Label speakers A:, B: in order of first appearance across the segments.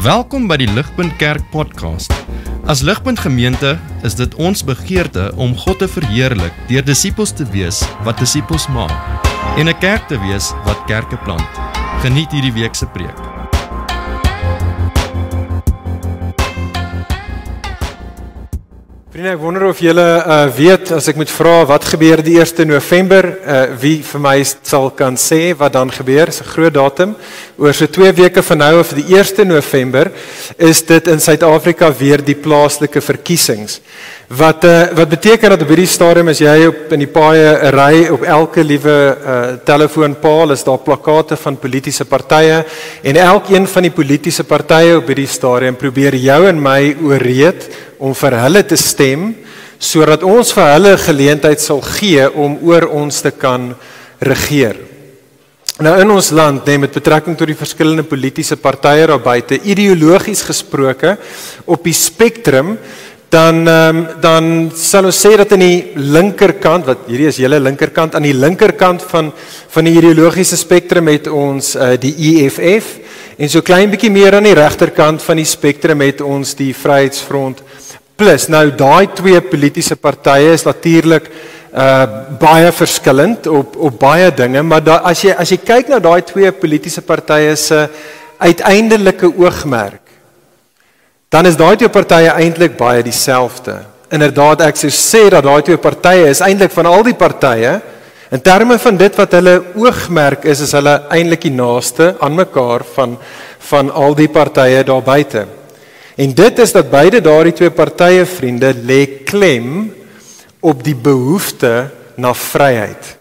A: Welkom by die Ligpunt Kerk podcast. As Ligpunt gemeente is dit ons begeerte om God te verheerlik deur disippels te wees wat disippels maak en 'n kerk te wees wat kerke plant. Geniet hierdie week se preek.
B: Vriende, ek wonder of julle weet, as ek moet vra wat gebeur die 1 November, wie vir my sal kan sê wat dan gebeur, is 'n groot datum. Oor so 2 weke van nou of die 1 November is dit in Suid-Afrika weer die plaaslike verkiesings. Wat beteken dat op hierdie stadium as jy in die paaie ry, op elke liewe telefoonpaal is daar plakate van politieke partye en elkeen van die politieke partye op hierdie stadium probeer jou en my ooreed om vir hulle te stem, sodat ons vir hulle geleentheid sal gee om oor ons te kan regeer. Nou in ons land, met betrekking tot die verskillende politieke partye daar buite, ideologies gesproke, op die spektrum, dan sal ons sê dat aan die linkerkant, hierdie is julle linkerkant, aan die linkerkant van die ideologiese spektrum het ons die EFF, en so klein bietjie meer aan die regterkant van die spektrum het ons die Vryheidsfront Plus. Nou daai 2 politieke partye is natuurlik baie verskillend op baie dinge, maar as jy kyk na daai 2 politieke partye se uiteindelike oogmerk, dan is daai 2 partye eintlik baie dieselfde. Inderdaad, ek sou sê dat daai 2 partye is eintlik van al die partye, in terme van dit wat hulle oogmerk is hulle eintlik die naaste aan mekaar van al die partye daar buite. En dit is dat beide daardie 2 partye, vriende, lê klem op die behoefte na vryheid.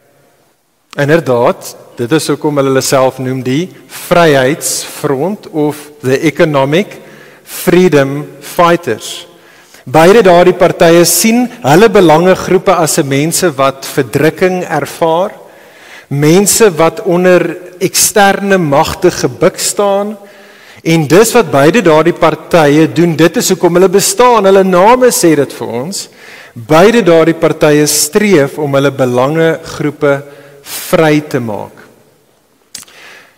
B: Inderdaad, dit is hoekom hulle self noem die Vryheidsfront of the Economic Freedom Fighters. Beide daardie partye sien hulle belangegroepe as mense wat verdrukking ervaar, mense wat onder eksterne magte gebuk staan, en dis wat beide daardie partye doen, dit is hoekom hulle bestaan, hulle name sê dit vir ons, beide daardie partye streef om hulle belangegroepe vry te maak.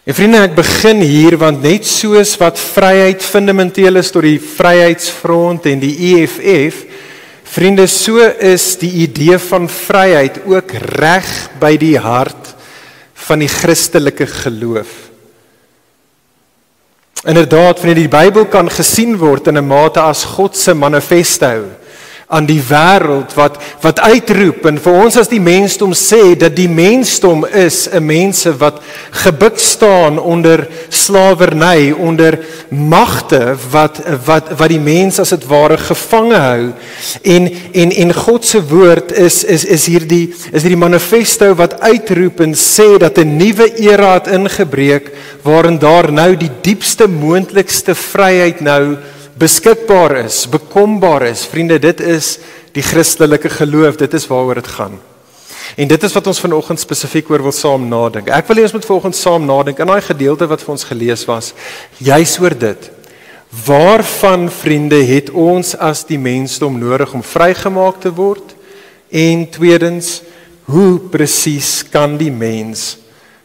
B: En vriende, ek begin hier, want net soos wat vryheid fundamenteel is tot die Vryheidsfront en die EFF, vriende, so is die idee van vryheid ook reg by die hart van die Christelike geloof. Inderdaad, vriende, die Bybel kan gesien word in 'n mate as God se manifesto aan die wêreld wat uitroep, en vir ons as die mensdom sê, dat die mensdom is 'n mense wat gebuk staan onder slawerny, onder magte wat die mens as dit ware gevange hou, en God se woord is hierdie manifesto wat uitroep en sê dat 'n nuwe era het ingebreek, waarin daar nou die diepste moontlikste vryheid nou beskikbaar is, bekombaar is. Vriende, dit is die Christelike geloof, dit is waaroor dit gaan. En dit is wat ons vanoggend spesifiek oor wil saam nadink. Ek wil hê ons moet vanoggend saam nadink in daai gedeelte wat vir ons gelees was, juis oor dit. Waarvan, vriende, het ons as die mensdom nodig om vrygemaak te word? En tweedens, hoe presies kan die mens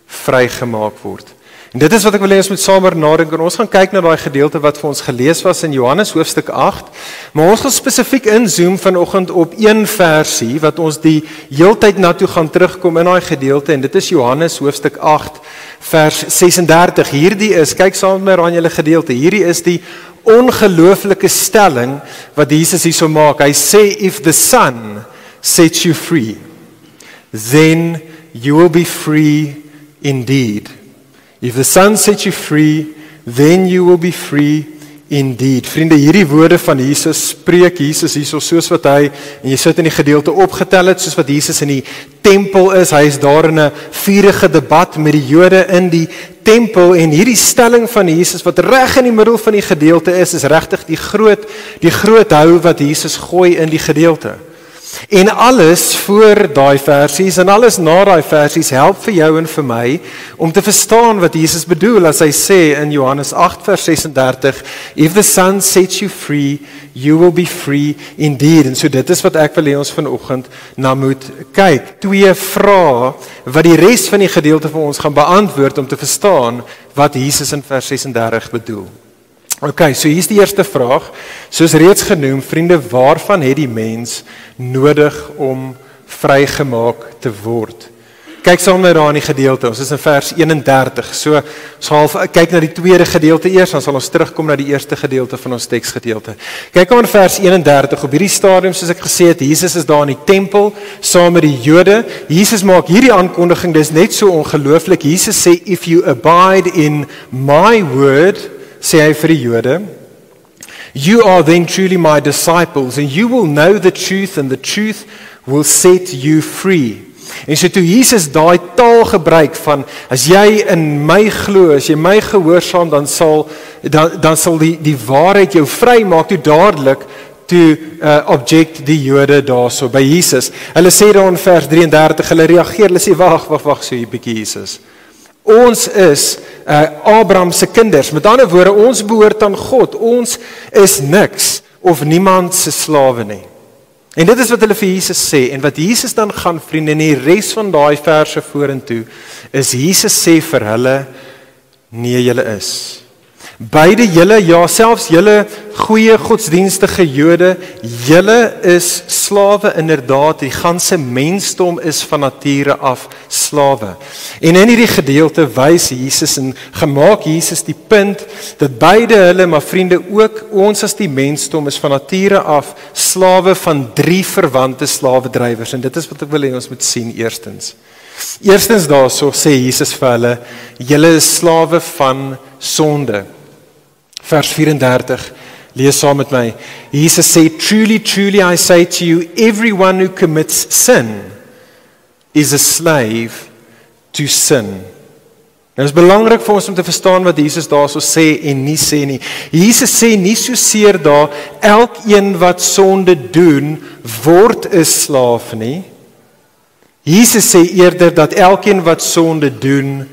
B: vrygemaak word? En dit is wat ek wil hê ons moet saam oor nadink, en ons gaan kyk na daai gedeelte wat vir ons gelees was in Johannes hoofstuk 8, maar ons gaan spesifiek inzoom vanoggend op een versie, wat ons die heeltyd na toe gaan terugkom in daai gedeelte, en dit is Johannes hoofstuk 8, vers 36. Hierdie is, kyk saam met my aan julle gedeelte, hierdie is die ongelooflike stelling wat Jesus hierso maak. Hy sê, if the Son sets you free, then you will be free indeed. If the Son sets you free, then you will be free indeed. Vriende, hierdie woorde van Jesus spreek Jesus hierso soos wat hy, en jy sit in die gedeelte opgetel het, soos wat Jesus in die tempel is, hy is daar in 'n vurige debat met die Jode in die tempel, en hierdie stelling van Jesus wat reg in die middel van die gedeelte is regtig die groot hou wat Jesus gooi in die gedeelte. En alles voor daai versies en alles na daai versies help vir jou en vir my om te verstaan wat Jesus bedoel as hy sê in Johannes 8 vers 36, if the Son sets you free, you will be free indeed. En so dit is wat ek wil hê ons vanoggend na moet kyk. 2 vrae wat die res van die gedeelte vir ons gaan beantwoord om te verstaan wat Jesus in vers 36 bedoel. Okay, so hier is die eerste vraag. Soos reeds genoem, vriende, waarvan het die mens nodig om vrygemaak te word? Kyk saam nou daar in die gedeelte, ons is in vers 31, so ons gaan kyk na die tweede gedeelte eers, dan sal ons terugkom na die eerste gedeelte van ons teksgedeelte. Kyk aan vers 31, op hierdie stadium, soos ek gesê het, Jesus is daar in die tempel, saam met die Jode. Jesus maak hierdie aankondiging, dis net so ongelooflik. Jesus sê, if you abide in my word, sê hy vir die Jode, you are then truly my disciples, and you will know the truth, and the truth will set you free. En so toe Jesus daai taal gebruik van, as jy in my glo, as jy my gehoorsaam, dan sal die waarheid jou vry maak, toe dadelik, object die Jode daarso by Jesus. Hulle sê daar in vers 33, hulle reageer, hulle sê, wag, so hier bykie Jesus. Ons is Abraham se kinders, met ander woorde, ons behoort aan God, ons is niks, of niemand se slawe nie. En dit is wat hulle vir Jesus sê, en wat Jesus dan gaan, vriende, en die res van daai verse vorentoe, is Jesus sê vir hulle, nee, julle is. Beide julle, ja, selfs julle goeie godsdienstige Jode, julle is slawe inderdaad, die ganse mensdom is van nature af slawe. En in hierdie gedeelte wys Jesus en gemaak Jesus die punt, dat beide hulle, maar vriende ook, ons as die mensdom is van nature af slawe van 3 verwante slawedrywers, en dit is wat ek wil hê ons moet sien eerstens. Eerstens daarso sê Jesus vir hulle, julle is slawe van sonde. Vers 34, lees saam met my. Jesus sê, truly, truly I say to you, everyone who commits sin is a slave to sin. Nou is belangrik vir ons om te verstaan wat Jesus daarso sê en nie sê nie. Jesus sê nie so seer daar, elkeen wat sonde doen, word 'n slaaf nie. Jesus sê eerder dat elkeen wat sonde doen,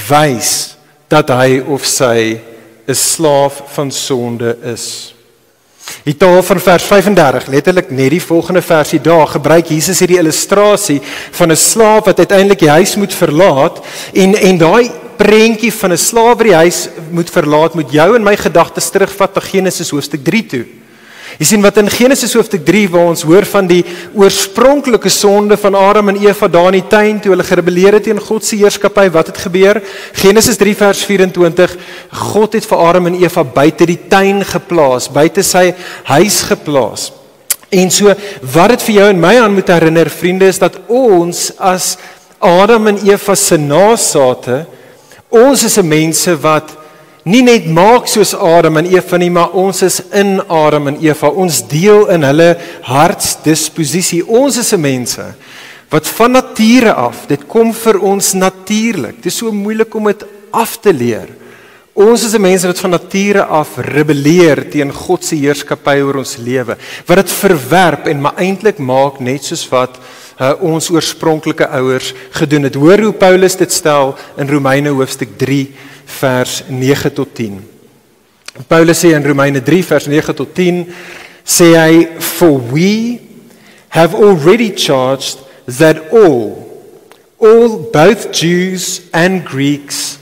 B: wys dat hy of sy 'n slaaf van sonde is. Die taal van vers 35, letterlik net die volgende versie daar, gebruik Jesus hierdie illustrasie van 'n slaaf wat uiteindelik die huis moet verlaat, en daai prentjie van 'n slaaf wat die huis moet verlaat, moet jou en my gedagtes terugvat na Genesis hoofstuk 3 toe. Jy sien wat in Genesis hoofstuk 3, waar ons hoor van die oorspronklike sonde van Adam en Eva daar in die tuin, toe hulle gerebelleer het teen God se heerskappy, wat het gebeur? Genesis 3 vers 24, God het vir Adam en Eva buite die tuin geplaas, buite sy huis geplaas. En so, wat het vir jou en my aan moet herinner, vriende, is dat ons as Adam en Eva se nasate, ons is 'n mense wat nie net maak soos Adam en Eva nie, maar ons is in Adam en Eva. Ons deel in hulle hartsdisposisie. Ons is 'n mense wat van nature af, dit kom vir ons natuurlik. Dit is so moeilik om dit af te leer. Ons is 'n mense wat van nature af rebelleer teen God se heerskappy oor ons lewe. Wat dit verwerp en maar eintlik maak net soos wat ons oorspronklike ouers gedoen het. Hoor hoe Paulus dit stel in Romeine hoofstuk 3 vers 9 tot 10. Paulus sê in Romeine 3 vers 9 tot 10, sê hy, for we have already charged that all, both Jews and Greeks,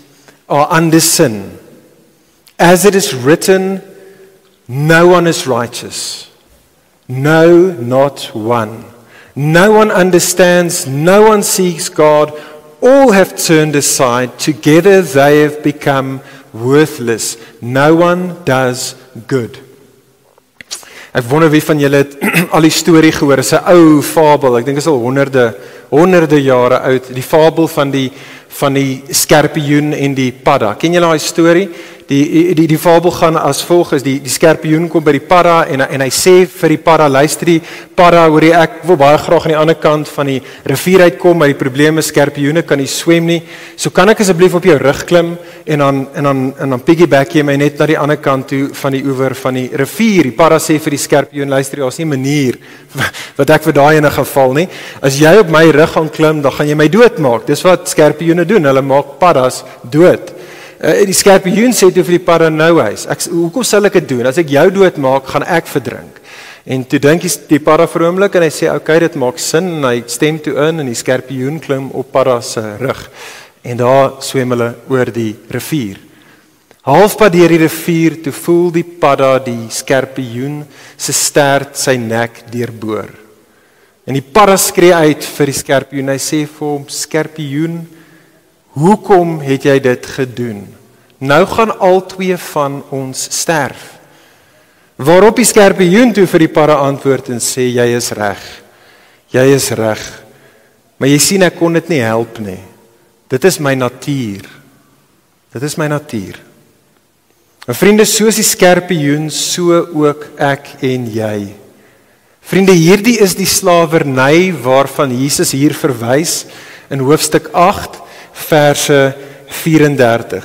B: are under sin. As it is written, no one is righteous. No, not one. No one understands, no one seeks God. All have turned aside, together they have become worthless. No one does good. Ek wonder wie van julle het al die storie gehoor, is 'n ou fabel, ek dink is al honderde jare oud, die fabel van die skorpioen en die padda. Ken julle daai storie? Die fabel gaan as volg, is die skorpioen kom by die padda en hy sê vir die padda, luister die padda, hoor jy, ek wil baie graag aan die ander kant van die rivier uitkom, maar die probleem is skorpioene kan nie swem nie, so kan ek asseblief op jou rug klim en dan piggyback jy my net na die ander kant toe van die oewer van die rivier. Die padda sê vir die skorpioen, luister, daar's nie 'n manier wat ek vir daai ene gaan val nie. As jy op my rug gaan klim, dan gaan jy my doodmaak. Dis wat skorpioene doen, hulle maak paddas dood. Die skorpioen sê toe vir die padda, nou huis, hoekom sal ek dit doen? As ek jou doodmaak, gaan ek verdrink. En toe dink die padda vir 'n oomblik en hy sê, okay, dit maak sin, en hy stem toe in en die skorpioen klim op padda se rug. En daar swem hulle oor die rivier. Halfpad deur die rivier, toe voel die padda die skorpioen se stert sy nek deurboor. En die padda skree uit vir die skorpioen. Hy sê vir hom, skorpioen, hoekom het jy dit gedoen? Nou gaan albei van ons sterf. Waarop die skorpioen toe vir die padda antwoord en sê, jy is reg. Jy is reg. Maar jy sien, ek kon dit nie help nie. Dit is my natuur. Dit is my natuur. En vriende, soos die skorpioen, so ook ek en jy. Vriende, hierdie is die slawerny waarvan Jesus hier verwys in hoofstuk 8, verse 34.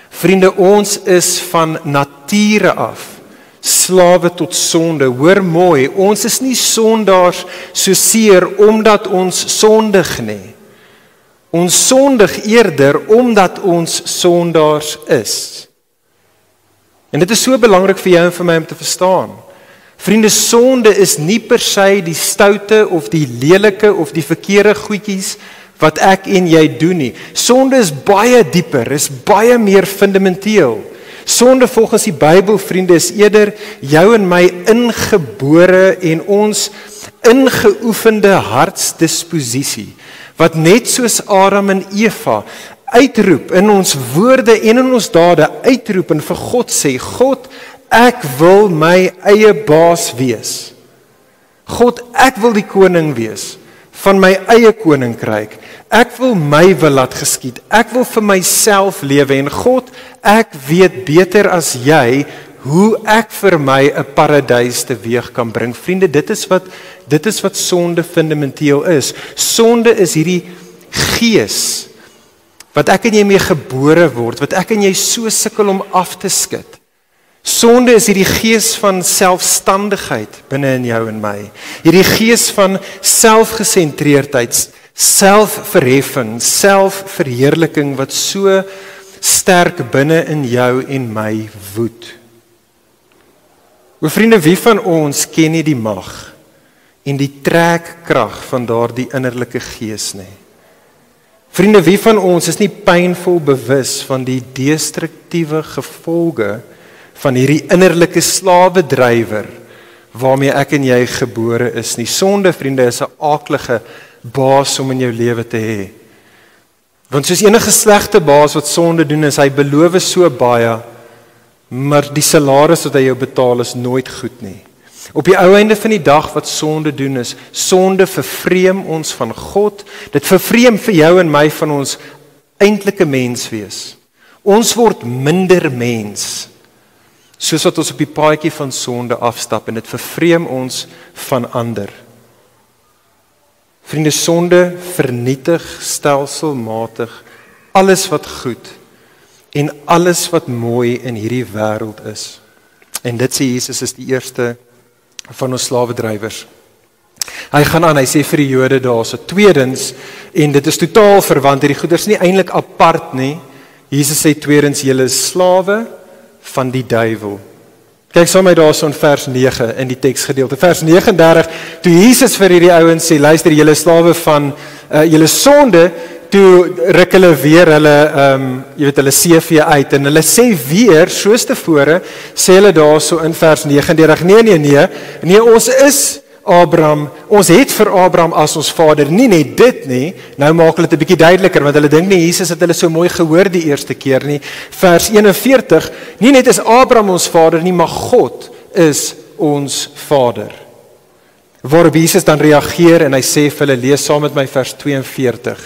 B: Vriende, ons is van nature af slawe tot sonde. Hoor mooi, ons is nie sondaars so seer omdat ons sondig nie. Ons sondig eerder omdat ons sondaars is. En dit is so belangrik vir jou en vir my om te verstaan. Vriende, sonde is nie per se die stoute of die lelike of die verkeerde goedjies wat ek en jy doen nie. Sonde is baie dieper, is baie meer fundamenteel. Sonde volgens die Bybel, vriende, is eerder jou en my ingebore en ons ingeoefende hartsdisposisie, wat net soos Adam en Eva uitroep in ons woorde en in ons dade uitroep en vir God sê, God, ek wil my eie baas wees. God, ek wil die koning wees van my eie koninkryk. Ek wil my wil laat geskied. Ek wil vir myself lewe en God, ek weet beter as jy hoe ek vir my 'n paradys teweeg kan bring. Vriende, dit is wat sonde fundamenteel is. Sonde is hierdie gees wat ek en jy mee gebore word, wat ek en jy so sukkel om af te skud. Sonde is hierdie gees van selfstandigheid binne in jou en my. Hierdie gees van selfgesentreerdheid, selfverheffing, selfverheerliking wat so sterk binne in jou en my woed. O vriende, wie van ons ken nie die mag en die trekkrag van daardie innerlike gees nie? Vriende, wie van ons is nie pynvol bewus van die destruktiewe gevolge van hierdie innerlike slawedrywer waarmee ek en jy gebore is nie? Sonde, vriende, is 'n aaklige baas om in jou lewe te hê. Want soos enige slegte baas wat sonde doen, is hy beloof so baie, maar die salaris wat hy jou betaal is nooit goed nie. Op die ou einde van die dag wat sonde doen is, sonde vervreem ons van God, dit vervreem vir jou en my van ons eintlike mens wees. Ons word minder mens, soos wat ons op die paadjie van sonde afstap, en dit vervreem ons van ander. Vriende, sonde vernietig stelselmatig alles wat goed en alles wat mooi in hierdie wêreld is. En dit sê Jesus is die eerste van ons slawedrywers. Hy gaan aan, hy sê vir die Jode daarso, tweedens, en dit is totaal verwant, hierdie goeders nie eintlik apart nie. Jesus sê tweedens, julle is slawe van die duiwel. Kyk saam met my daarso in vers 9 in die teksgedeelte. Vers 39, toe Jesus vir hierdie ouens sê, luister, julle is slawe van julle sonde, toe ruk hulle weer hulle CV uit en hulle sê weer, soos tevore, sê hulle daarso in vers 39, nee, ons is Abraham, ons het vir Abraham as ons vader, nie net dit nie, nou maak hulle dit 'n bietjie duideliker, want hulle dink nie, Jesus het hulle so mooi gehoor die eerste keer nie, vers 41, nie net is Abraham ons vader nie, maar God is ons vader. Waarop Jesus dan reageer en hy sê vir hulle, lees saam met my vers 42,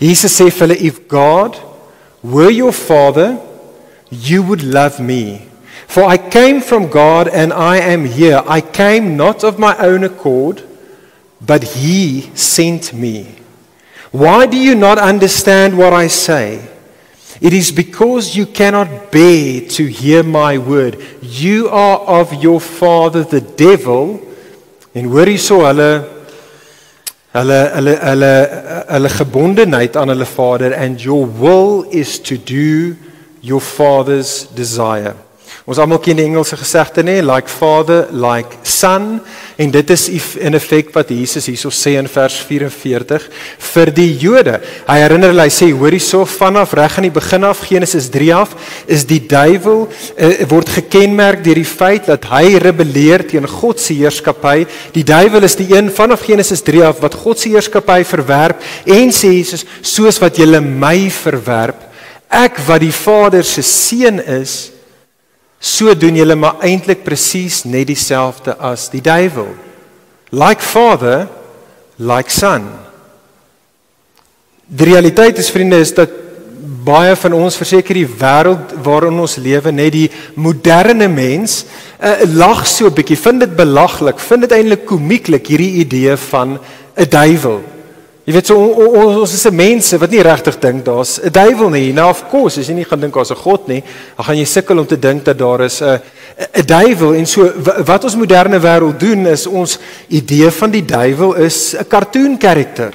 B: Jesus sê vir hulle, if God were your father, you would love me. For I came from God and I am here. I came not of my own accord, but He sent me. Why do you not understand what I say? It is because you cannot bear to hear my word. You are of your father the devil. En hoor hierso hulle gebondenheid aan hulle vader, and your will is to do your father's desire. Ons almal ken die Engelse gesegde, like father, like son. En dit is in effek wat Jesus hierso sê in vers 44 vir die Jode. Hy herinner hulle, hy sê, hoor hierso, vanaf reg aan die begin af, Genesis 3 af, is die duiwel, word gekenmerk deur die feit dat hy rebelleer teen God se heerskappy. Die duiwel is die een vanaf Genesis 3 af wat God se heerskappy verwerp en sê Jesus, soos wat julle my verwerp, ek wat die Vader se seun is, so doen julle maar eintlik presies net dieselfde as die duiwel. Like father, like son. Die realiteit is, vriende, is dat baie van ons, verseker die wêreld waarin ons lewe, net die moderne mens, lag so 'n bietjie, vind dit belaglik, vind dit eintlik komieklik, hierdie idee van 'n duiwel. Jy weet, so, ons is 'n mense wat nie regtig dink daar's 'n duiwel nie. Nou, of course, as jy nie gaan dink daar's 'n God nie, dan gaan jy sukkel om te dink dat daar is 'n duiwel. En so, wat ons moderne wêreld doen, is ons idee van die duiwel is 'n cartoon character.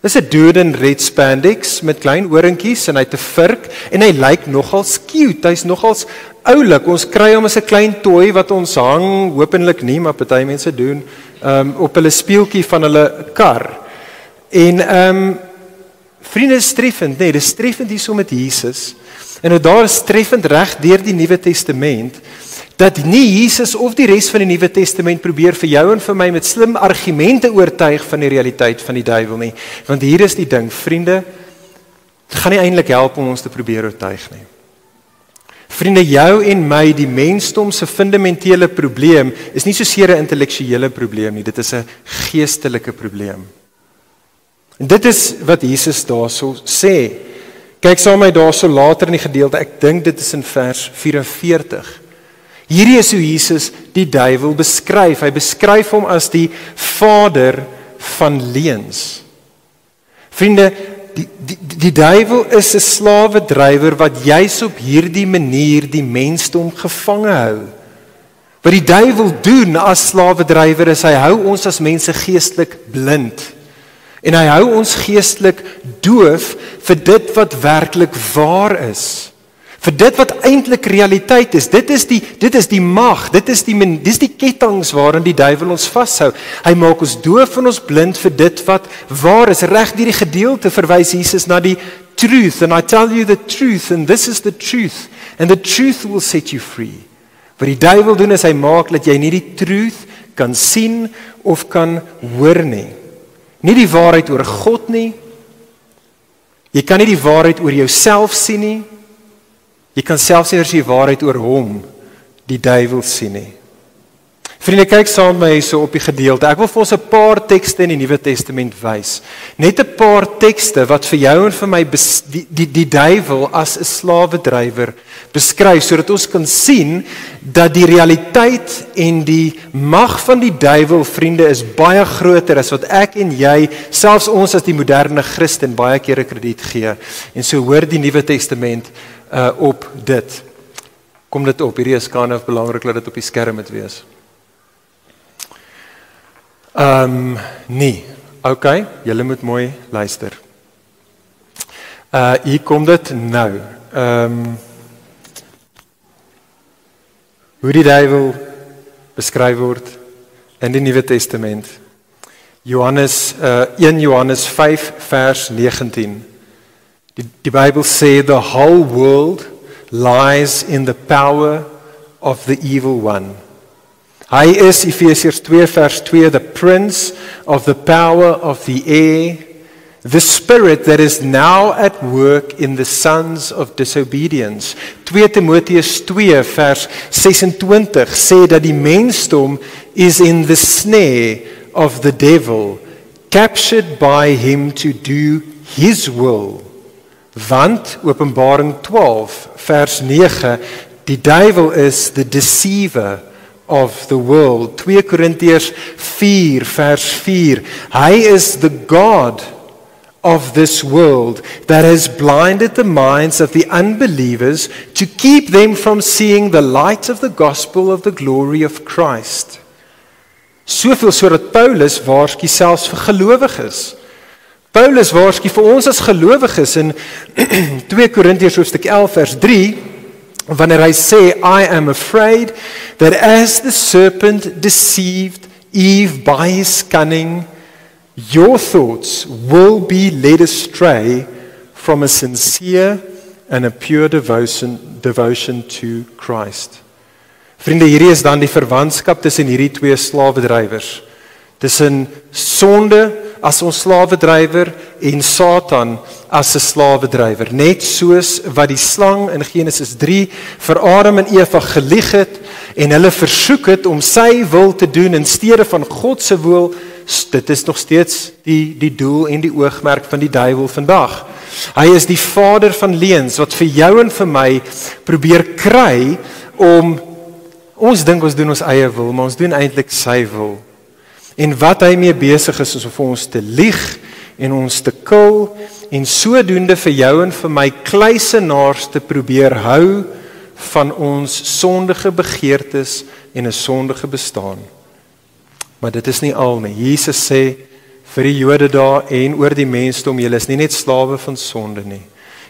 B: Dis 'n dude in red spandex met klein oorentjies en hy het 'n vurk en hy lyk nogals cute. Hy's nogals oulik. Ons kry hom as 'n klein toy wat ons hang, hopelik nie, maar party mense doen, op hulle speeltjie van hulle kar. En vriende, is treffend, nee, dis treffend hierso met Jesus. En nou daar is treffend reg deur die Nuwe Testament dat nie Jesus of die res van die Nuwe Testament probeer vir jou en vir my met slim argumente oortuig van die realiteit van die duiwel nie. Want hier is die ding, vriende, dit gaan nie eintlik help om ons te probeer oortuig nie. Vriende, jou en my, die mensdom se fundamentele probleem is nie soseer 'n intellektuele probleem nie, dit is 'n geestelike probleem. En dit is wat Jesus daarso sê. Kyk saam met my daarso later in die gedeelte, ek dink dit is in vers 44. Hierdie is hoe Jesus die duiwel beskryf. Hy beskryf hom as die vader van leuns. Vriende, die duiwel is 'n slawedrywer wat juis op hierdie manier die mensdom gevange hou. Wat die duiwel doen as slawedrywer is, hy hou ons as mense geestelik blind. En hy hou ons geestelik doof vir dit wat werklik waar is. Vir dit wat eintlik realiteit is. Dit is die mag, dit is die kettinge waarin die duiwel ons vashou. Hy maak ons doof en ons blind vir dit wat waar is. Reg deur die gedeelte verwys Jesus na die truth, and I tell you the truth, and this is the truth, and the truth will set you free. Wat die duiwel doen is hy maak dat jy nie die truth kan sien of kan hoor nie. Nie die waarheid oor God nie. Jy kan nie die waarheid oor jouself sien nie. Jy kan selfs nie die waarheid oor hom, die duiwel, sien nie. Vriende, kyk saam met my so op die gedeelte. Ek wil vir ons 'n paar tekste in die Nuwe Testament wys. Net 'n paar tekste wat vir jou en vir my die duiwel as 'n slawedrywer beskryf, sodat ons kan sien dat die realiteit en die mag van die duiwel, vriende, is baie groter as wat ek en jy, selfs ons as die moderne Christen, baie kere krediet gee. En so hoor die Nuwe Testament op dit. Kom dit op, hierdie is kan of belangrik dat dit op die skerm moet wees. Nee, okay, julle moet mooi luister. Hier kom dit nou. Hoe die duiwel beskryf word in die Nuwe Testament. 1 Johannes 5 vers 19. Die Bybel sê, the whole world lies in the power of the evil one. Hy is, Efesiërs 2 vers 2, the prince of the power of the air, the spirit that is now at work in the sons of disobedience. 2 Timoteus 2 vers 26 sê dat die mensdom is in the snare of the devil, captured by him to do his will. Want, Openbaring 12 vers 9, die duiwel is the deceiver of the world. 2 Korintiërs 4 vers 4, hy is the God of this world that has blinded the minds of the unbelievers to keep them from seeing the light of the gospel of the glory of Christ. Soveel sodat Paulus waarsku selfs vir gelowiges. Paulus waarsku vir ons as gelowiges in 2 Korintiërs hoofstuk 11 vers 3, wanneer hy sê, I am afraid that as the serpent deceived Eve by his cunning, your thoughts will be led astray from a sincere and a pure devotion to Christ. Vriende, hierdie is dan die verwantskap tussen hierdie twee slawedrywers. Tussen sonde as ons slawedrywer en Satan as 'n slawedrywer. Net soos wat die slang in Genesis 3 vir Adam en Eva gelieg het en hulle versoek het om sy wil te doen in steede van God se wil, dit is nog steeds die doel en die oogmerk van die duiwel vandag. Hy is die vader van leuns wat vir jou en vir my probeer kry om, ons dink ons doen ons eie wil, maar ons doen eintlik sy wil. En wat hy mee besig is om vir ons te lieg en ons te kil en sodoende vir jou en vir my kluisenaars te probeer hou van ons sondige begeertes en 'n sondige bestaan. Maar dit is nie al nie. Jesus sê vir die Jode daar en oor die mensdom, julle is nie net slawe van sonde nie.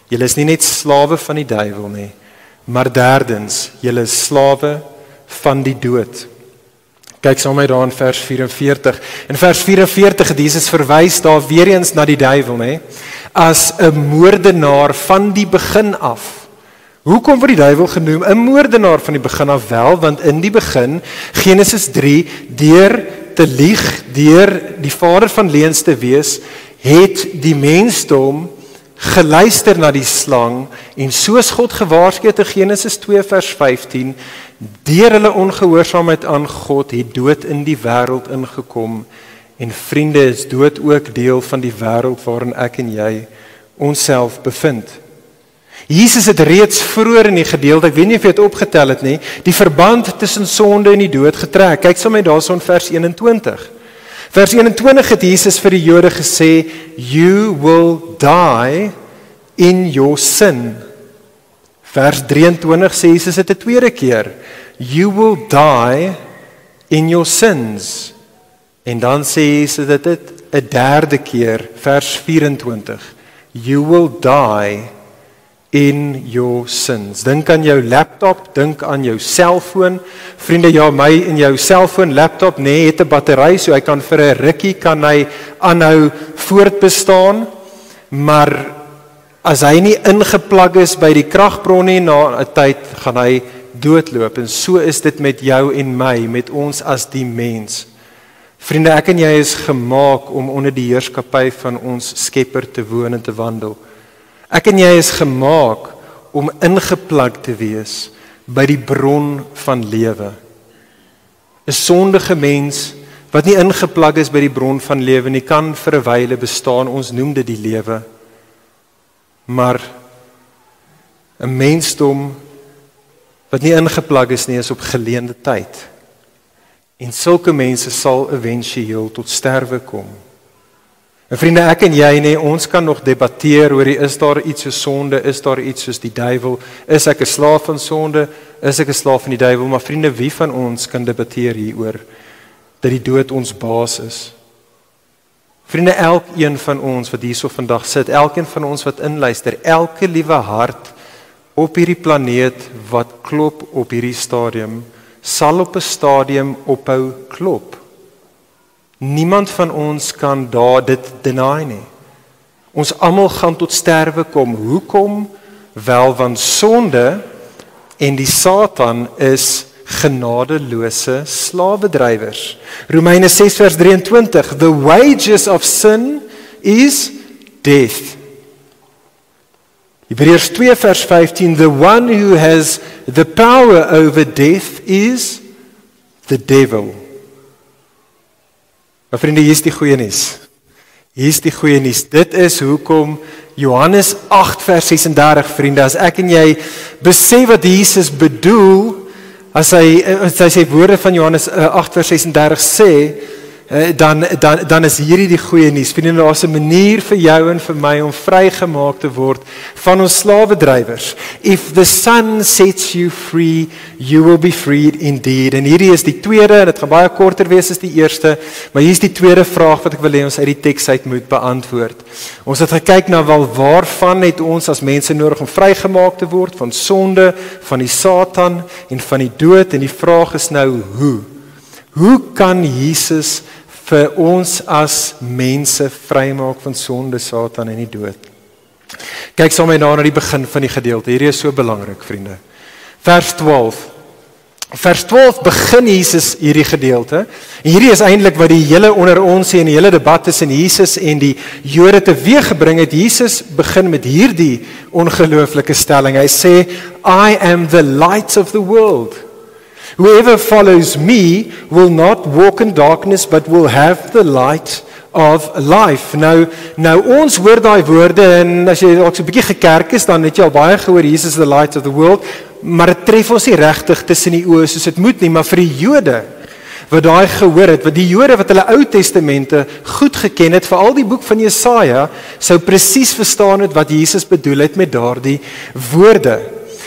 B: Julle is nie net slawe van die duiwel nie, maar derdens, julle is slawe van die dood. Kyk saam met my daar in vers 44. In vers 44 het Jesus verwys daar weer eens na die duiwel, nê, as 'n moordenaar van die begin af. Hoekom word die duiwel genoem 'n moordenaar van die begin af? Wel, want in die begin, Genesis 3, deur te lieg, deur die vader van leuns te wees, het die mensdom geluister na die slang en soos God gewaarsku het in Genesis 2 vers 15, deur hulle ongehoorsaamheid aan God het dood in die wêreld ingekom en vriende, is dood ook deel van die wêreld waarin ek en jy onsself bevind. Jesus het reeds vroeër in die gedeelte, ek weet nie of jy het opgetel het nie, die verband tussen sonde en die dood getrek. Kyk saam met my daarso in vers 21. Vers 21 het Jesus vir die Jode gesê, you will die in your sin. Vers 23 sê Jesus dit 'n tweede keer, you will die in your sins. En dan sê Jesus dit 'n derde keer, vers 24, you will die in your sins. Dink aan jou laptop, dink aan jou selfoon. Vriende, ja, my en jou selfoon, laptop, nee, het 'n battery, so hy kan vir 'n rukkie kan hy aanhou voortbestaan, maar as hy nie ingeplug is by die kragbron nie, na 'n tyd gaan hy doodloop. En so is dit met jou en my, met ons as die mens. Vriende, ek en jy is gemaak om onder die heerskappy van ons Skepper te woon en te wandel. Ek en jy is gemaak om ingeplug te wees by die bron van lewe. 'n Sondige mens wat nie ingeplug is by die bron van lewe nie, kan vir 'n wyle bestaan, ons noem dit die lewe. Maar 'n mensdom wat nie ingeplug is nie, is op geleende tyd. En sulke mense sal éventueel tot sterwe kom. En vriende, ek en jy, nee, ons kan nog debatteer oor is daar iets soos sonde, is daar iets soos die duiwel, is ek 'n slaaf van sonde, is ek 'n slaaf van die duiwel, maar vriende, wie van ons kan debatteer hieroor dat die dood ons baas is? Vriende, elkeen van ons wat hierso vandag sit, elkeen van ons wat inluister, elke liewe hart op hierdie planeet wat klop op hierdie stadium, sal op 'n stadium ophou klop. Niemand van ons kan dit deny nie. Ons almal gaan tot sterwe kom. Hoekom? Wel, want sonde en die Satan is genadeloose slawedrywers. Romeine 6 vers 23, the wages of sin is death. Hebreërs 2 vers 15, the one who has the power over death is the devil. Maar vriende, hier is die goeie nuus. Hier is die goeie nuus. Dit is hoekom Johannes 8 vers 36, vriende, as ek en jy besef wat Jesus bedoel, as hy sy woorde van Johannes 8 vers 36 sê, dan is hierdie die goeie nuus. Vriende, daar is 'n manier vir jou en vir my om vrygemaak te word van ons slawedrywers. If the Son sets you free, you will be freed indeed. En hierdie is die tweede, en dit gaan baie korter wees as die eerste, maar hier is die tweede vraag wat ek wil hê ons uit die teks uit moet beantwoord. Ons het gekyk na waarvan het ons as mense nodig om vrygemaak te word, van sonde, van die Satan en van die dood, en die vraag is nou hoe? Hoe kan Jesus vir ons as mense vrymaak van sonde, Satan en die dood? Kyk saam met my na die begin van die gedeelte. Hierdie is so belangrik, vriende. Vers 12. Vers 12 begin Jesus hierdie gedeelte. En hierdie is eintlik wat die hele onder ons en die hele debat tussen Jesus en die Jode teweeggebring het. Jesus begin met hierdie ongelooflike stelling. Hy sê, I am the light of the world. Whoever follows me will not walk in darkness, but will have the light of life. Nou ons hoor daai woorde, en as jy dalk so 'n bietjie gekerk is, dan het jy al baie gehoor, Jesus is the light of the world, maar dit tref ons nie regtig tussen die oë soos dit moet nie, maar vir die Jode, wat daai gehoor het, wat die Jode wat hulle Ou Testamente goed geken het, veral die boek van Jesaja, sou presies verstaan het wat Jesus bedoel het met daardie woorde.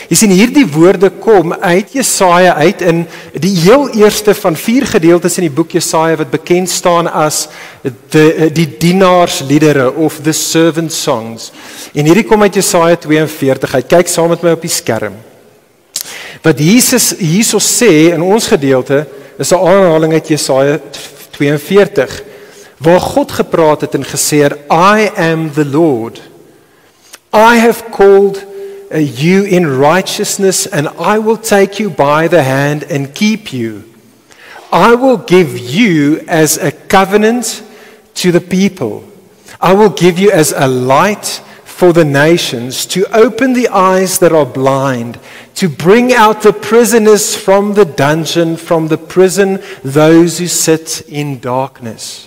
B: Jy sien, hierdie woorde kom uit Jesaja uit in die heel eerste van 4 gedeeltes in die boek Jesaja wat bekend staan as die dienaarsliedere of the servant songs. En hierdie kom uit Jesaja 42. Hy kyk saam met my op die skerm. Wat Jesus hierso sê in ons gedeelte is 'n aanhaling uit Jesaja 42 waar God gepraat het en gesê het, I am the Lord. I have called you in righteousness, and I will take you by the hand and keep you. I will give you as a covenant to the people. I will give you as a light for the nations, to open the eyes that are blind, to bring out the prisoners from the dungeon, from the prison, those who sit in darkness.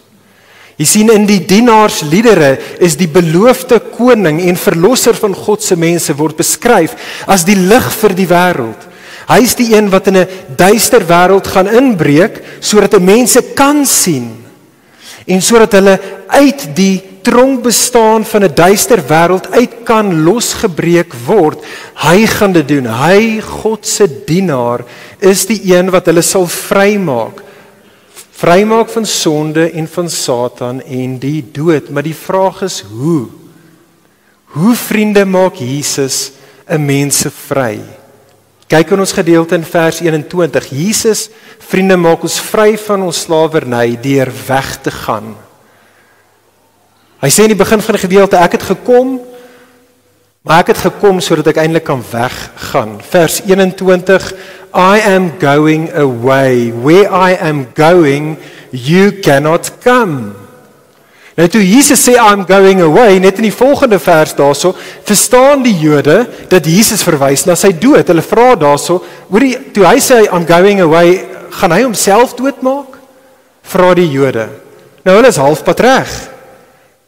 B: Jy sien, in die dienaarsliedere is die beloofde koning en verlosser van God se mense word beskryf as die lig vir die wêreld. Hy is die een wat in 'n duister wêreld gaan inbreek sodat mense kan sien en sodat hulle uit die tronk bestaan van 'n duister wêreld uit kan losgebreek word. Hy gaan dit doen. Hy, God se dienaar, is die een wat hulle sal vrymaak. Vrymaak van sonde en van Satan en die dood. Maar die vraag is hoe? Hoe, vriende, maak Jesus 'n mense vry? Kyk in ons gedeelte in vers 21. Jesus, vriende, maak ons vry van ons slawerny deur weg te gaan. Hy sê in die begin van die gedeelte, ek het gekom, maar ek het gekom sodat ek eintlik kan weggaan. Vers 21, I am going away. Where I am going, you cannot come. Nou toe Jesus sê, I'm going away, net in die volgende vers daarso, verstaan die Jode dat Jesus verwys na sy dood. Hulle vra daarso, toe hy sê, I'm going away, gaan hy homself doodmaak? Vra die Jode. Nou hulle is halfpad reg.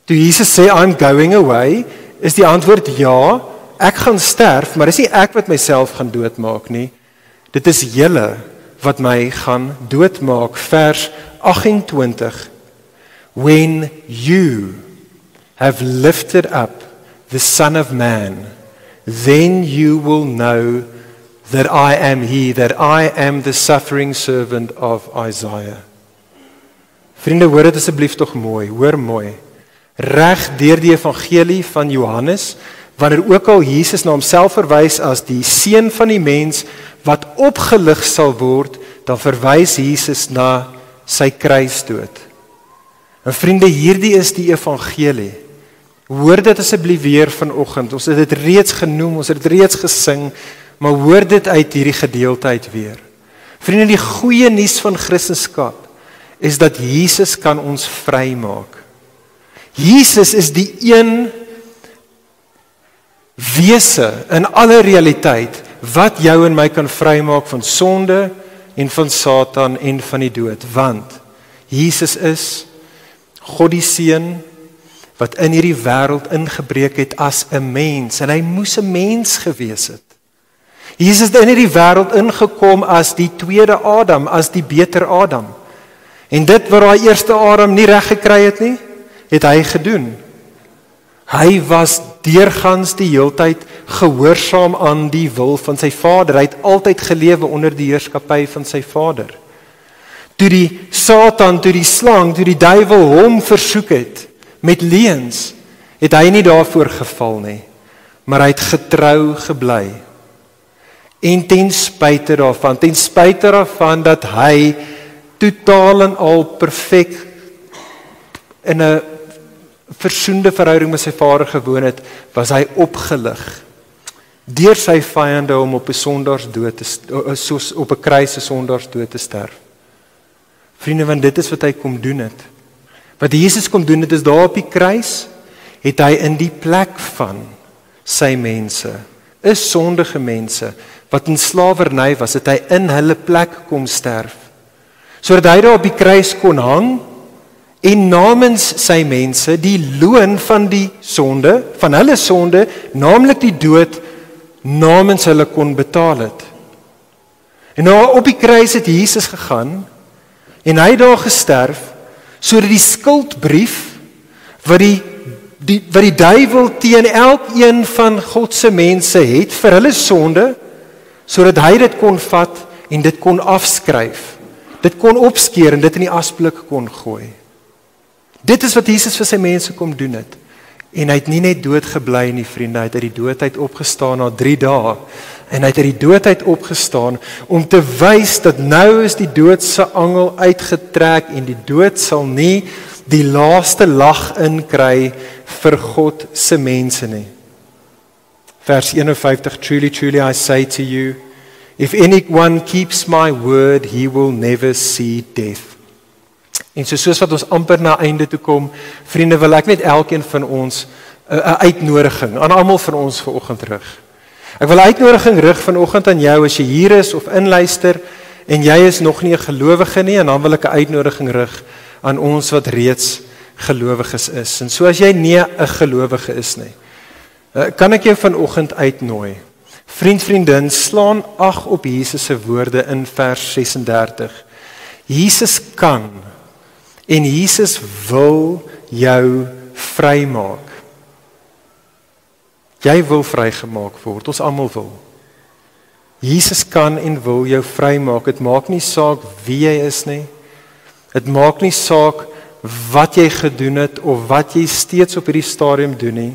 B: Toe Jesus sê, I'm going away, is die antwoord ja, ek gaan sterf, maar dis nie ek wat myself gaan doodmaak nie. Dit is julle wat my gaan doodmaak. Vers 28. When you have lifted up the Son of Man, then you will know that I am He, that I am the suffering servant of Isaiah. Vriende, hoor dit asseblief tog mooi, hoor mooi. Reg deur die evangelie van Johannes, wanneer ook al Jesus na homself verwys as die seun van die mens wat opgelig sal word, dan verwys Jesus na sy kruisdood. En vriende, hierdie is die evangelie. Hoor dit asseblief weer vanoggend. Ons het dit reeds genoem, ons het dit reeds gesing, maar hoor dit uit hierdie gedeelte uit weer. Vriende, die goeie nuus van Christendom is dat Jesus kan ons vrymaak. Jesus is die een wese in alle realiteit wat jou en my kan vrymaak van sonde en van Satan en van die dood, want Jesus is God die Seun wat in hierdie wêreld ingebreek het as 'n mens, en hy moes 'n mens gewees het. Jesus het in hierdie wêreld ingekom as die tweede Adam, as die beter Adam. En dit wat daai eerste Adam nie reg gekry het nie, het hy gedoen. Hy was deurgangs die heeltyd gehoorsaam aan die wil van sy Vader. Hy het altyd gelewe onder die heerskappy van sy Vader. Toe die Satan, toe die slang, toe die duiwel hom versoek het met leuns, het hy nie daarvoor geval nie, maar hy het getrou gebly. En ten spyte daarvan dat hy, totaal en al perfek in 'n versoende verhouding met sy Vader gewoon het, was hy opgelig deur sy vyande om op 'n sondaarsdood soos op 'n kruis 'n sondaarsdood te sterf. Vriende, want dit is wat hy kom doen het. Wat Jesus kom doen het is daar op die kruis, het hy in die plek van sy mense, is sondige mense, wat in slawerny was, het hy in hulle plek kom sterf. Sodat hy daar op die kruis kon hang, en namens sy mense, die loon van die sonde, van hulle sonde, naamlik die dood, namens hulle kon betaal het. En nou op die kruis het Jesus gegaan, en hy daar gesterf, sodat die skuldbrief, wat die duiwel teen elkeen van God se mense het, vir hulle sonde, sodat hy dit kon vat, en dit kon afskryf, dit kon opskeer, en dit in die asblik kon gooi. Dit is wat Jesus vir sy mense kom doen het. En hy het nie net dood gebly nie, vriende, hy het uit die doodheid opgestaan na 3 dae. En hy het uit die doodheid opgestaan om te wys dat nou is die dood se angel uitgetrek en die dood sal nie die laaste lag inkry vir God se mense nie. Vers 51, Truly, truly I say to you, if anyone keeps my word, he will never see death. En soos wat ons amper na einde toe kom, vriende, wil ek net elkeen van ons 'n uitnodiging aan almal van ons vanoggend rig. Ek wil 'n uitnodiging rig vanoggend aan jou as jy hier is of inluister en jy is nog nie 'n gelowige nie, en dan wil ek 'n uitnodiging rig aan ons wat reeds gelowiges is. En so as jy nie 'n gelowige is nie, kan ek jou vanoggend uitnooi. Vriend, vriendin, slaan ag op Jesus se woorde in vers 36. Jesus kan en Jesus wil jou vrymaak. Jy wil vrygemaak word, ons almal wil. Jesus kan en wil jou vrymaak. Dit maak nie saak wie jy is nie. Dit maak nie saak wat jy gedoen het of wat jy steeds op hierdie stadium doen nie.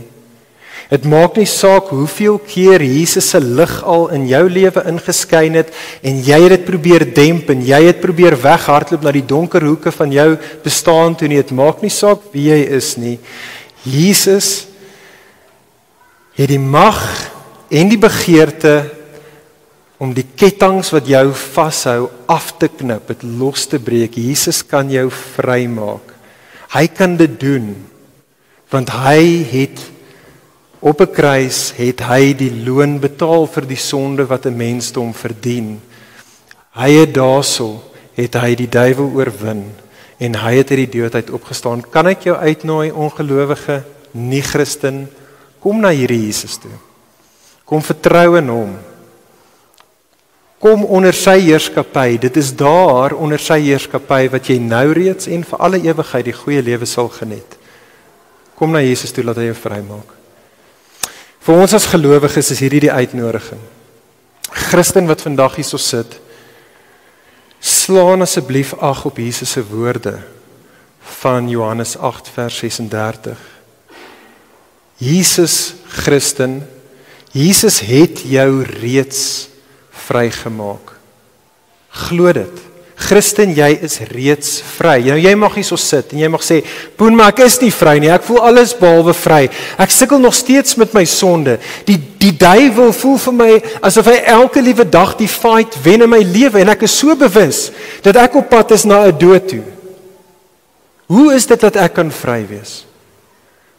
B: Dit maak nie saak hoeveel keer Jesus se lig al in jou lewe ingeskyn het en jy het dit probeer demp en jy het probeer weghardloop na die donker hoeke van jou bestaan toe nie. Dit maak nie saak wie jy is nie. Jesus het die mag en die begeerte om die kettinge wat jou vashou af te knip, dit los te breek. Jesus kan jou vrymaak. Hy kan dit doen, want hy het op 'n kruis het hy die loon betaal vir die sonde wat 'n mensdom verdien. Hy het daarso, het hy die duiwel oorwin en hy het uit die doodheid opgestaan. Kan ek jou uitnooi, ongelowige, nie Christen, kom na hierdie Jesus toe. Kom vertrou in hom. Kom onder sy heerskappy. Dit is daar onder sy heerskappy wat jy nou reeds en vir alle ewigheid die goeie lewe sal geniet. Kom na Jesus toe, laat hy jou vrymaak. Vir ons as gelowiges is hierdie die uitnodiging. Christen wat vandag hierso sit, slaan asseblief ag op Jesus se woorde van Johannes 8 vers 36. Jesus Christen, Jesus het jou reeds vrygemaak. Glo dit. Christen, jy is reeds vry. Jy mag hier so sit en jy mag sê, Boen, maar ek is nie vry nie, ek voel alles behalwe vry. Ek sukkel nog steeds met my sonde. Die duiwel voel vir my asof hy elke liewe dag die fight wen in my lewe en ek is so bewus dat ek op pad is na 'n dood toe. Hoe is dit dat ek kan vry wees?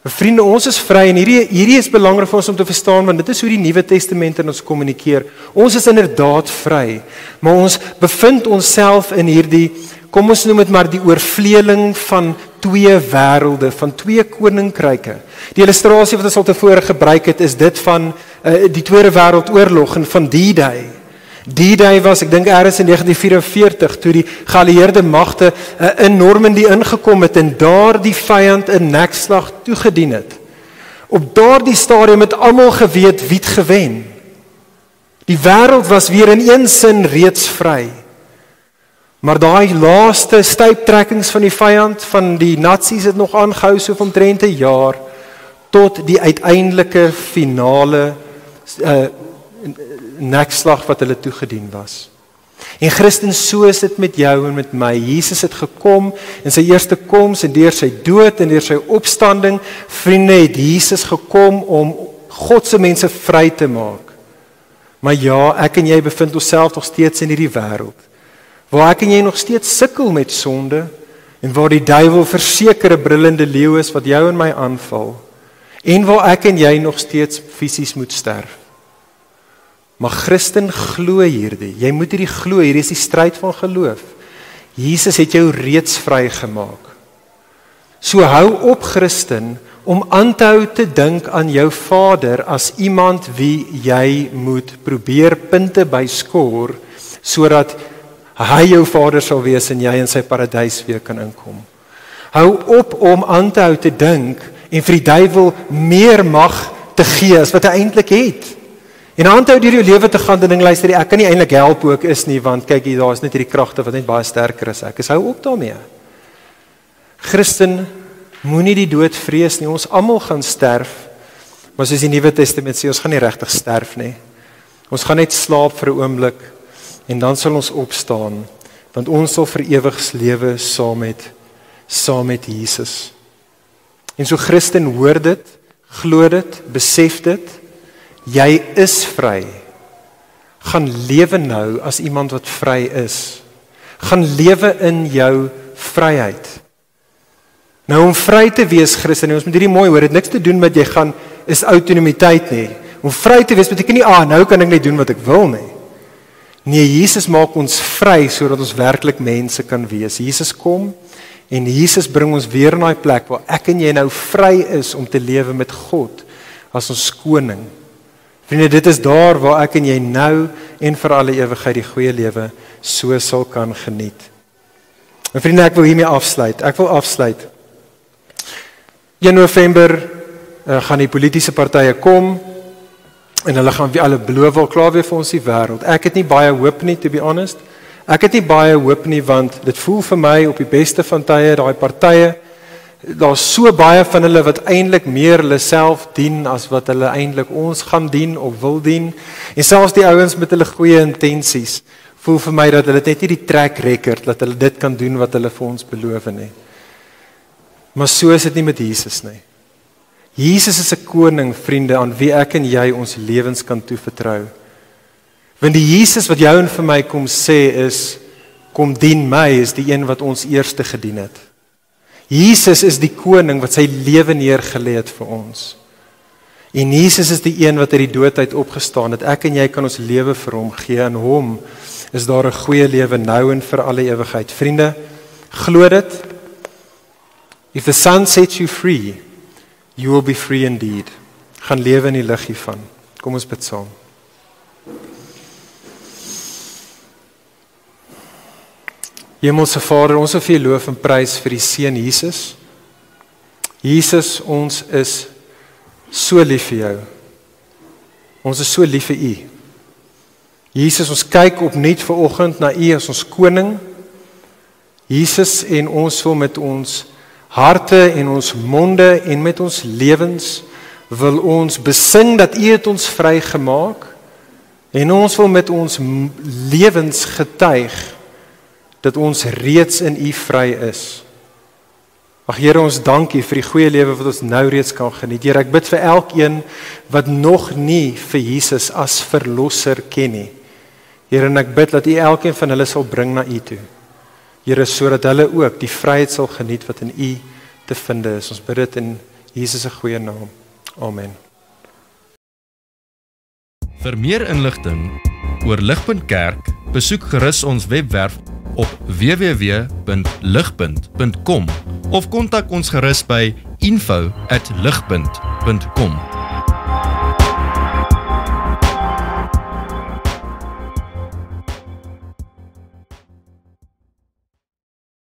B: Vriende, ons is vry en hierdie is belangrik vir ons om te verstaan, want dit is hoe die Nuwe Testament in ons kommunikeer. Ons is inderdaad vry, maar ons bevind onsself in hierdie, kom ons noem dit maar die oorvleeling van 2 wêrelde, van 2 koninkryke. Die illustrasie wat ons al tevore gebruik het, is dit van die Tweede Wêreldoorlog en van D-Day. D-Day was, ek dink ergens in 1944, toe die geallieerde magte in Normandy ingekom het en daar die vyand 'n nekslag toegedien het. Op daardie stadium het almal geweet wie het gewen. Die wêreld was weer in een sin reeds vry. Maar daai laaste stuiptrekkings van die vyand, van die Nazis, het nog aangehou so omtrent 'n jaar, tot die uiteindelike finale nekslag wat hulle toegedien was. En Christen, so is dit met jou en met my. Jesus het gekom in sy eerste koms en deur sy dood en deur sy opstanding, vriende, het Jesus gekom om God se mense vry te maak. Maar ja, ek en jy bevind onsself nog steeds in hierdie wêreld, waar ek en jy nog steeds sukkel met sonde, en waar die duiwel versekerde brullende leeu is wat jou en my aanval, en waar ek en jy nog steeds fisies moet sterf. Maar Christen, glo hierdie, jy moet hierdie glo, hierdie is die stryd van geloof. Jesus het jou reeds vrygemaak. So hou op, Christen, om aan te hou te dink aan jou Vader as iemand wie jy moet probeer punte byskoor, sodat hy jou Vader sal wees en jy in sy paradys weer kan inkom. Hou op om aan te hou te dink en vir die duiwel meer mag te gee as wat hy eintlik het. En aan te hou deur jou lewe te gaan en ding, luister, ek kan nie eintlik help hoe ek is nie, want kyk hier, daar is net hierdie kragte wat net baie sterker as ek is. Hou op daarmee. Christen, moenie die dood vrees nie, ons almal gaan sterf, maar soos die Nuwe Testament sê, ons gaan nie regtig sterf nie. Ons gaan net slaap vir 'n oomblik, en dan sal ons opstaan, want ons sal vir ewig lewe saam met Jesus. En so Christen, hoor dit, glo dit, besef dit, jy is vry. Gaan lewe nou as iemand wat vry is. Gaan lewe in jou vryheid. Nou om vry te wees, Christen, ons moet hierdie mooi hoor, het niks te doen met jy gaan, is autonomiteit nie. Om vry te wees beteken nie, nou kan ek net doen wat ek wil nie. Nee, Jesus maak ons vry, sodat ons werklik mense kan wees. Jesus kom, en Jesus bring ons weer na die plek, waar ek en jy nou vry is, om te lewe met God, as ons koning. Vriende, dit is daar, waar ek en jy nou, en vir alle ewigheid, die goeie lewe, so sal kan geniet. En vriende, ek wil hiermee afsluit. 1 November gaan die politieke partye kom, en hulle gaan alle beloof al klaar weer vir ons die wêreld. Ek het nie baie hoop nie, to be honest. Ek het nie baie hoop nie, want dit voel vir my op die beste van tye, daai partye, daar is so baie van hulle wat eintlik meer hulle self dien, as wat hulle eintlik ons gaan dien, of wil dien. En selfs die ouens met hulle goeie intensies, voel vir my dat hulle net nie die track record, dat hulle dit kan doen wat hulle vir ons beloof nie. Maar so is dit nie met Jesus nie. Jesus is 'n koning, vriende, aan wie ek en jy ons lewens kan toevertrou. Want die Jesus wat jou en vir my kom sê is, kom dien my, is die een wat ons eerste gedien het. Jesus is die koning wat sy lewe neergelê het vir ons. En Jesus is die een wat uit die dood uit opgestaan het. Ek en jy kan ons lewe vir hom gee. In hom is daar 'n goeie lewe nou en vir alle ewigheid. Vriende, glo dit. If the Son sets you free, you will be free indeed. Gaan lewe in die lig hiervan. Kom ons bid saam. Hemelse Vader, ons wil vir U loof en prys vir die Seun Jesus. Jesus, ons is so lief vir jou. Ons is so lief vir U. Jesus, ons kyk opnuut vanoggend na U as ons koning. Jesus, en ons wil met ons harte en ons monde en met ons lewens wil ons besing dat U het ons vrygemaak, en ons wil met ons lewens getuig dat ons reeds in U vry is. Ag Here, ons dank U vir die goeie lewe wat ons nou reeds kan geniet. Here, ek bid vir elkeen wat nog nie vir Jesus as verlosser ken nie. Here, en ek bid dat U elkeen van hulle sal bring na U toe. Here, sodat hulle ook die vryheid sal geniet wat in U te vind is. Ons bid dit in Jesus se goeie naam. Amen.
A: Vir meer inligting oor Ligpunt Kerk, besoek gerus ons webwerf op www.ligpunt.com of kontak ons gerus by info@ligpunt.com.